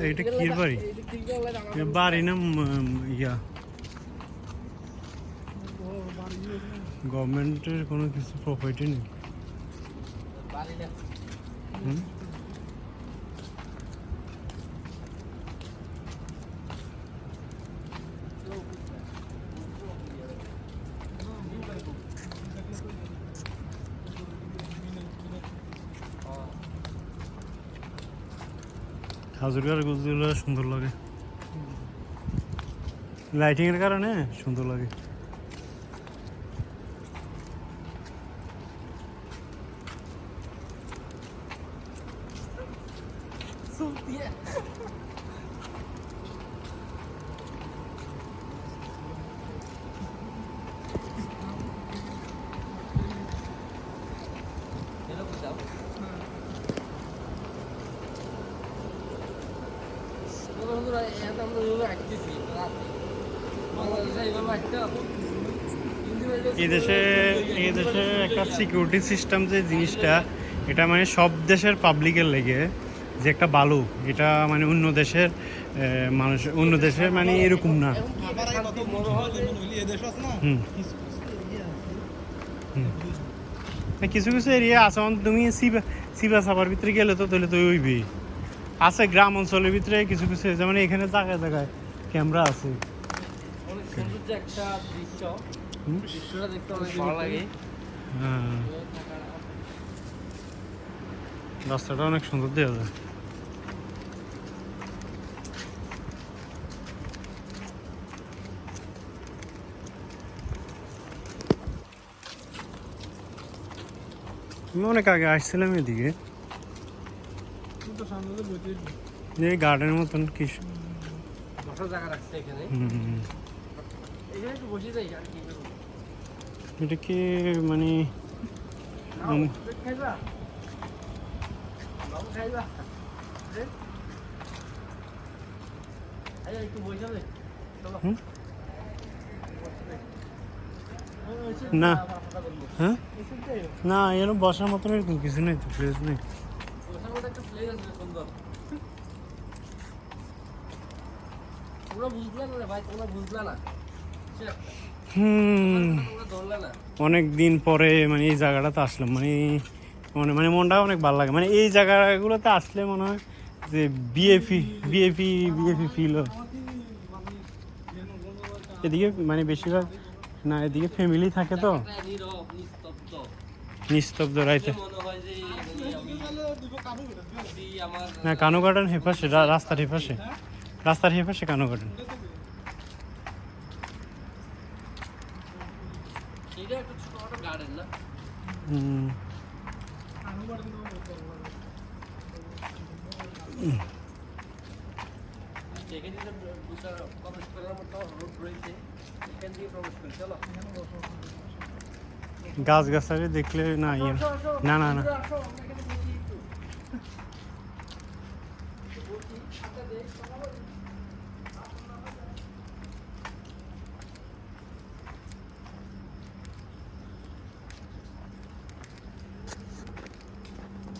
এটা কি বাড়ি? বাড়ি না ইয়া গভর্নমেন্টের কোনো কিছু প্রপার্টি নেই। খাজুর গাছগুলো সুন্দর লাগে, লাইটিং এর কারণে সুন্দর লাগে। এই দেশে একটা সিকিউরিটি সিস্টেম যে জিনিসটা, এটা মানে সব দেশের পাবলিকের লেগে যে একটা ভালো, এটা মানে অন্য দেশের মানুষ অন্য দেশের মানে এরকম না। কিছু কিছু এরিয়া আছে, তুমি সিবা সাবার ভিতরে গেলে তো তাহলে তো ওইবি আছে। গ্রাম অঞ্চলের ভিতরে কিছু কিছু যেমন এখানে জায়গায় জায়গায় ক্যামেরা আছে। রাস্তাটা অনেক সুন্দর দেওয়া যায়। আমি অনেক আগে আসছিলাম এদিকে, গার্ডেনের মতন কিছু এটা কি মানে না, হ্যাঁ না এরকম বসার মতন এরকম কিছু নেই তো, প্লেস নেই। অনেক দিন পরে মানে এই জায়গাটাতে আসলাম, মানে মানে মনটা অনেক ভালো লাগে। মানে এই জায়গাগুলোতে আসলে মনে হয় যে বিএপি ফিল হয়। এদিকে মানে বেশিরভাগ না, এদিকে ফ্যামিলি থাকে তো নিস্তব্ধ রাইতে। না কানু গার্ডেন হেপাশে, রাস্তার হেপাশে কানু গার্ডেন। গাছ গাছালি দেখলে না না না না